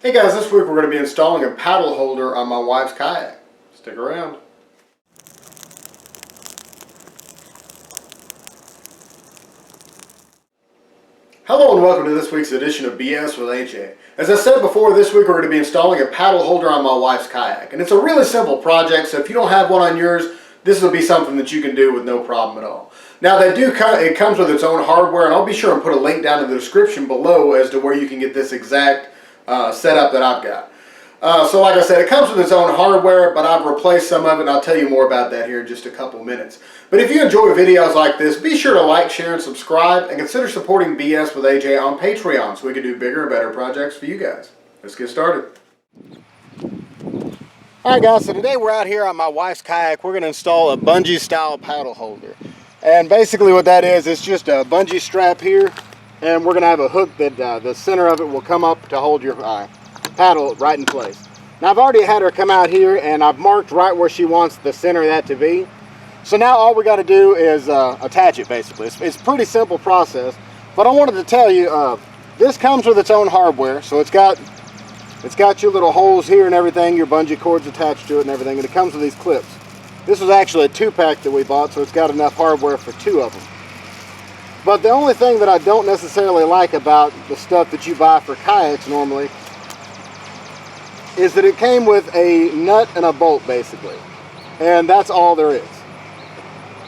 Hey guys, this week we're going to be installing a paddle holder on my wife's kayak. Stick around. Hello and welcome to this week's edition of BS with AJ. As I said before, this week we're going to be installing a paddle holder on my wife's kayak. And it's a really simple project, so if you don't have one on yours, this will be something that you can do with no problem at all. Now it comes with its own hardware, and I'll be sure and put a link down in the description below as to where you can get this exact setup that I've got. So like I said, it comes with its own hardware, but I've replaced some of it, and I'll tell you more about that here in just a couple minutes. But if you enjoy videos like this, be sure to like, share, and subscribe, and consider supporting BS with AJ on Patreon so we can do bigger and better projects for you guys. Let's get started. Alright guys, so today we're out here on my wife's kayak. We're going to install a bungee style paddle holder. And basically what that is, it's just a bungee strap here, and we're going to have a hook that the center of it will come up to hold your paddle right in place. Now I've already had her come out here and I've marked right where she wants the center of that to be. So now all we got to do is attach it basically. It's a pretty simple process, but I wanted to tell you this comes with its own hardware. So it's got your little holes here and everything, your bungee cords attached to it and everything, and it comes with these clips. This was actually a 2-pack that we bought, so it's got enough hardware for 2 of them. But the only thing that I don't necessarily like about the stuff that you buy for kayaks normally is that it came with a nut and a bolt basically, and that's all there is.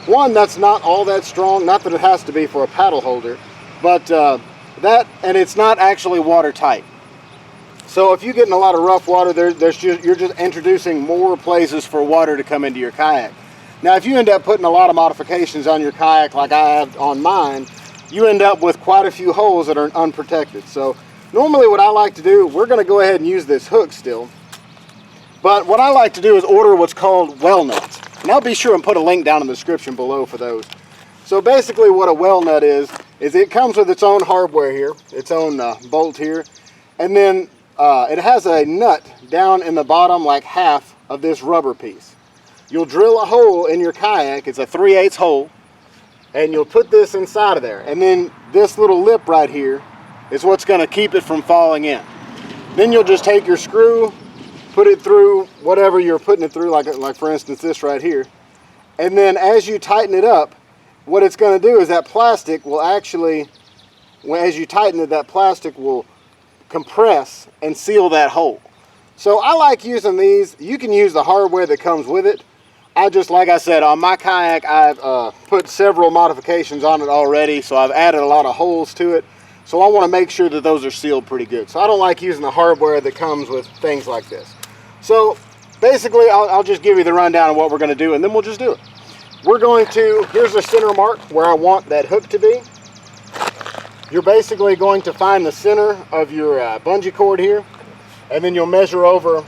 One, that's not all that strong, not that it has to be for a paddle holder, but and it's not actually watertight. So if you get in a lot of rough water, you're just introducing more places for water to come into your kayak. Now if you end up putting a lot of modifications on your kayak like I have on mine, you end up with quite a few holes that are unprotected. So normally what I like to do, we're going to go ahead and use this hook still, but what I like to do is order what's called well nuts. And I'll be sure and put a link down in the description below for those. So basically what a well nut is it comes with its own hardware here, its own bolt here, and then it has a nut down in the bottom like half of this rubber piece. You'll drill a hole in your kayak, it's a 3/8 hole, and you'll put this inside of there. And then this little lip right here is what's going to keep it from falling in. Then you'll just take your screw, put it through whatever you're putting it through, like for instance this right here. And then as you tighten it up, what it's going to do is that plastic will actually, as you tighten it, that plastic will compress and seal that hole. So I like using these. You can use the hardware that comes with it. I just, like I said, on my kayak I've put several modifications on it already, so I've added a lot of holes to it. So I want to make sure that those are sealed pretty good. So I don't like using the hardware that comes with things like this. So basically I'll just give you the rundown of what we're going to do, and then we'll just do it. We're going to, here's the center mark where I want that hook to be. You're basically going to find the center of your bungee cord here, and then you'll measure over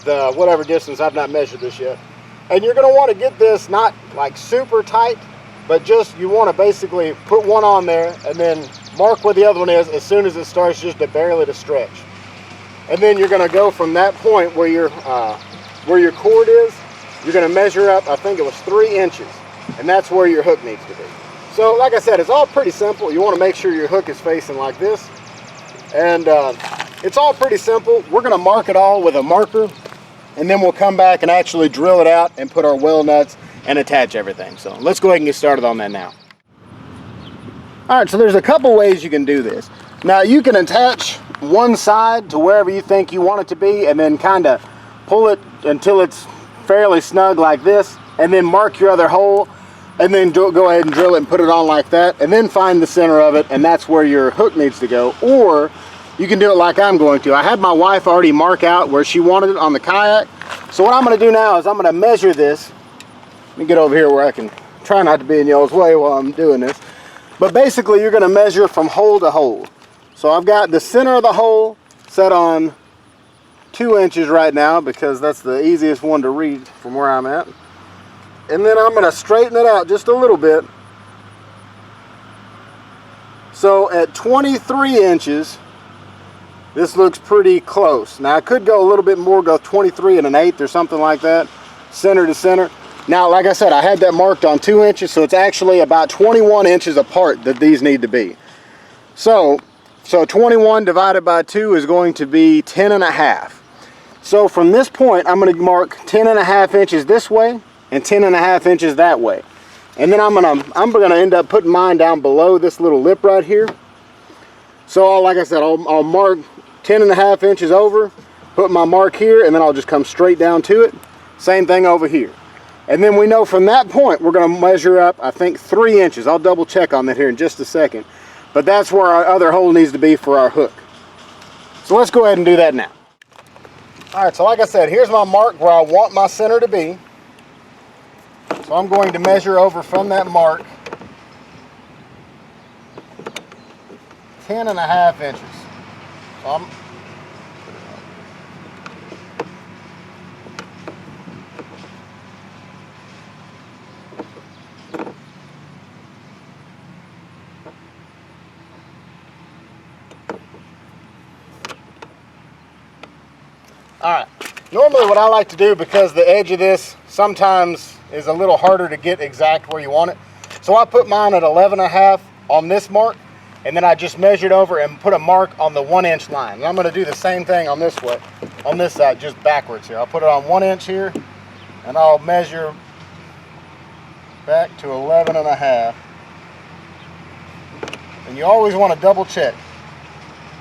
the whatever distance. I've not measured this yet. And you're going to want to get this not like super tight, but just you want to basically put one on there and then mark where the other one is as soon as it starts just barely to stretch. And then you're going to go from that point where your cord is, you're going to measure up, I think it was 3 inches, and that's where your hook needs to be. So like I said, it's all pretty simple. You want to make sure your hook is facing like this, and it's all pretty simple. We're going to mark it all with a marker, and then we'll come back and actually drill it out and put our well nuts and attach everything. So let's go ahead and get started on that now. Alright, so there's a couple ways you can do this. Now you can attach one side to wherever you think you want it to be, and then kind of pull it until it's fairly snug like this, and then mark your other hole, and then go ahead and drill it and put it on like that, and then find the center of it, and that's where your hook needs to go. Or you can do it like I'm going to. I had my wife already mark out where she wanted it on the kayak. So what I'm going to do now is I'm going to measure this. Let me get over here where I can try not to be in y'all's way while I'm doing this. But basically you're going to measure from hole to hole. So I've got the center of the hole set on 2 inches right now because that's the easiest one to read from where I'm at. And then I'm going to straighten it out just a little bit. So at 23 inches, this looks pretty close. Now I could go a little bit more, go 23 1/8 or something like that, center to center. Now like I said, I had that marked on 2 inches, so it's actually about 21 inches apart that these need to be. So So 21 divided by 2 is going to be 10.5. So from this point, I'm going to mark 10.5 inches this way and 10.5 inches that way. And then I'm gonna end up putting mine down below this little lip right here. So like I said, I'll mark 10.5 inches over, put my mark here, and then I'll just come straight down to it. Same thing over here. And then we know from that point, we're gonna measure up, I think 3 inches. I'll double check on that here in just a second. But that's where our other hole needs to be for our hook. So let's go ahead and do that now. All right, so like I said, here's my mark where I want my center to be. So I'm going to measure over from that mark 10.5 inches. So all right, normally what I like to do, because the edge of this sometimes is a little harder to get exact where you want it, so I put mine at 11.5 on this mark, and then I just measured over and put a mark on the 1 inch line. And I'm going to do the same thing on this way, on this side, just backwards here. I'll put it on 1 inch here, and I'll measure back to 11.5. And you always want to double check.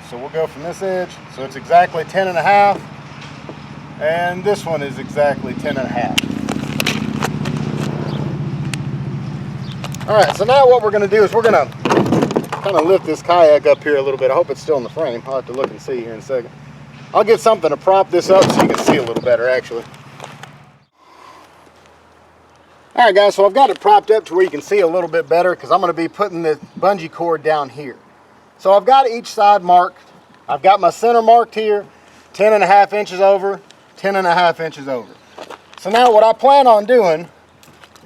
So we'll go from this edge, so it's exactly 10.5, and this one is exactly 10.5. All right, so now what we're going to do is we're going to kind of lift this kayak up here a little bit. I hope it's still in the frame. I'll have to look and see here in a second. I'll get something to prop this up so you can see a little better, actually. All right, guys, so I've got it propped up to where you can see a little bit better, because I'm going to be putting the bungee cord down here. So I've got each side marked. I've got my center marked here, 10.5 inches over, 10.5 inches over. So now what I plan on doing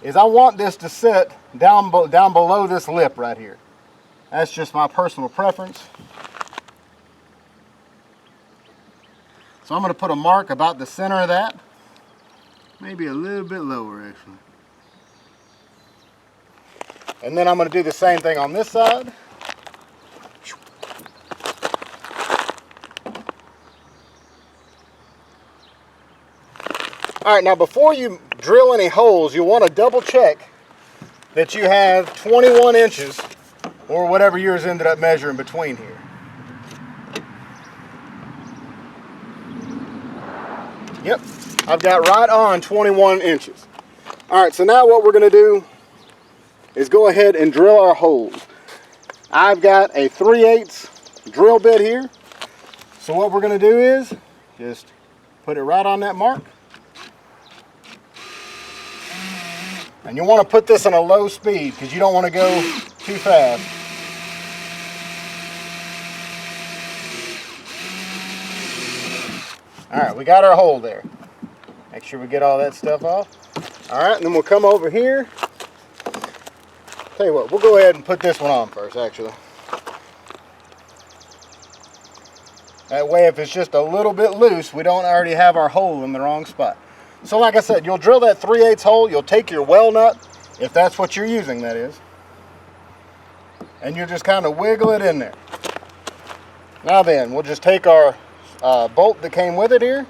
is I want this to sit down below this lip right here. That's just my personal preference. So I'm going to put a mark about the center of that. Maybe a little bit lower, actually. And then I'm going to do the same thing on this side. All right, now before you drill any holes, you want to double check that you have 21 inches or whatever yours ended up measuring between here. Yep, I've got right on 21 inches. All right, so now what we're going to do is go ahead and drill our holes. I've got a 3/8 drill bit here. So what we're going to do is just put it right on that mark. And you want to put this on a low speed because you don't want to go too fast. All right, we got our hole there. Make sure we get all that stuff off. All right, and then we'll come over here. Tell you what, we'll go ahead and put this one on first, actually. That way, if it's just a little bit loose, we don't already have our hole in the wrong spot. So like I said, you'll drill that 3/8 hole, you'll take your well nut, if that's what you're using, that is, and you'll just kind of wiggle it in there. Now then, we'll just take our bolt that came with it here,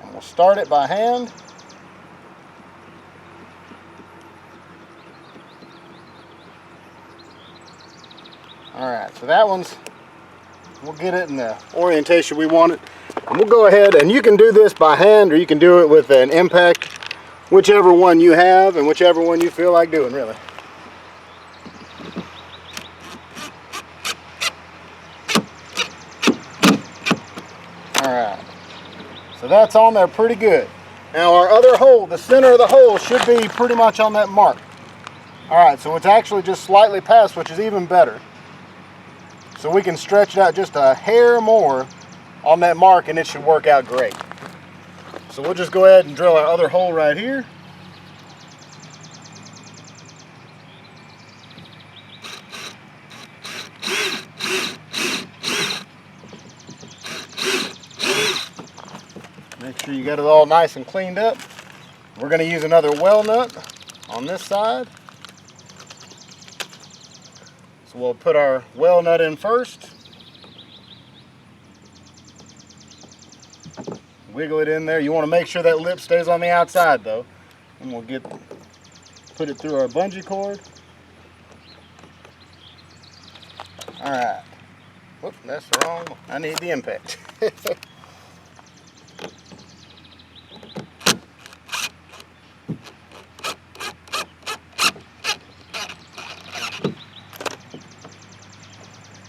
and we'll start it by hand. Alright, so that one's, we'll get it in the orientation we want it. And we'll go ahead, and you can do this by hand or you can do it with an impact, whichever one you have and whichever one you feel like doing, really. Alright, so that's on there pretty good. Now our other hole, the center of the hole should be pretty much on that mark. Alright, so it's actually just slightly past, which is even better. So we can stretch it out just a hair more on that mark and it should work out great. So we'll just go ahead and drill our other hole right here. Make sure you got it all nice and cleaned up. We're going to use another well nut on this side. So we'll put our well nut in first. Wiggle it in there. You want to make sure that lip stays on the outside though. And we'll put it through our bungee cord. Alright. Whoop, that's wrong. I need the impact.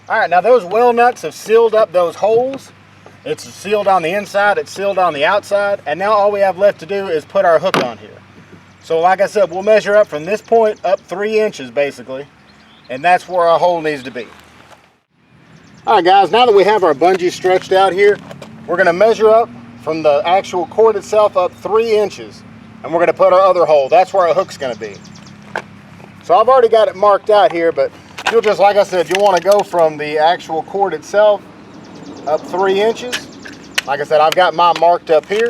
Alright, now those well nuts have sealed up those holes. It's sealed on the inside, it's sealed on the outside, and now all we have left to do is put our hook on here. So like I said, we'll measure up from this point up 3 inches basically, and that's where our hole needs to be. Alright guys, now that we have our bungee stretched out here, we're going to measure up from the actual cord itself up 3 inches, and we're going to put our other hole. That's where our hook's going to be. So I've already got it marked out here, but you'll just, like I said, you want to go from the actual cord itself up 3 inches. Like I said, I've got mine marked up here.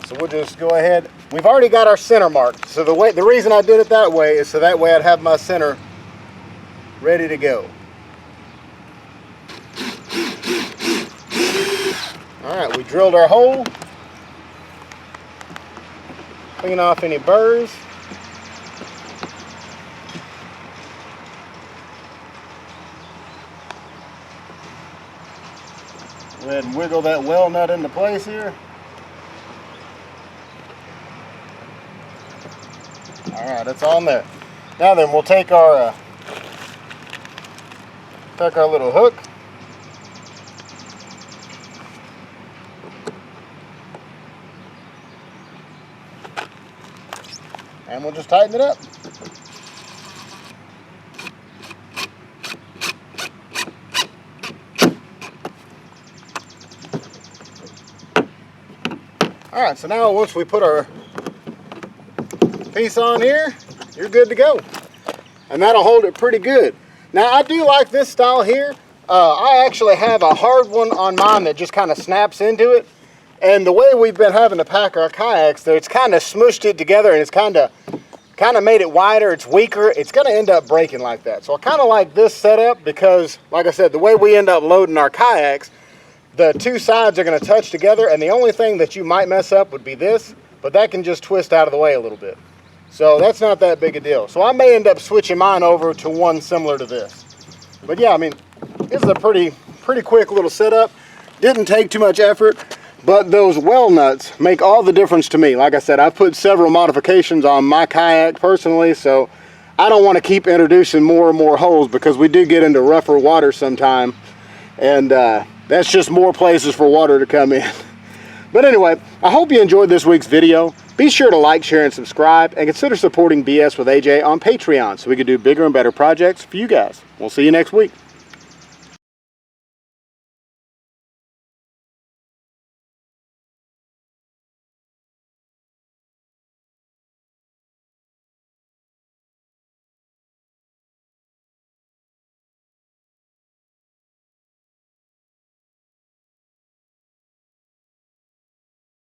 So we'll just go ahead. We've already got our center marked. So the reason I did it that way is so that way I'd have my center ready to go. Alright, we drilled our hole. Clean off any burrs. Go ahead and wiggle that well nut into place here. Alright, it's on there. Now then, we'll take our little hook. And we'll just tighten it up. Alright, so now once we put our piece on here, you're good to go. And that'll hold it pretty good. Now I do like this style here. I actually have a hard one on mine that just kind of snaps into it. And the way we've been having to pack our kayaks, it's kind of smushed it together and it's kind of made it wider, it's weaker. It's going to end up breaking like that. So I kind of like this setup because, like I said, the way we end up loading our kayaks, the two sides are going to touch together, and the only thing that you might mess up would be this, but that can just twist out of the way a little bit. So that's not that big a deal. So I may end up switching mine over to one similar to this. But yeah, I mean, this is a pretty quick little setup. Didn't take too much effort, but those well nuts make all the difference to me. Like I said, I've put several modifications on my kayak personally, so I don't want to keep introducing more and more holes because we do get into rougher water sometime, and that's just more places for water to come in. But anyway, I hope you enjoyed this week's video. Be sure to like, share, and subscribe, and consider supporting BS with AJ on Patreon so we can do bigger and better projects for you guys. We'll see you next week.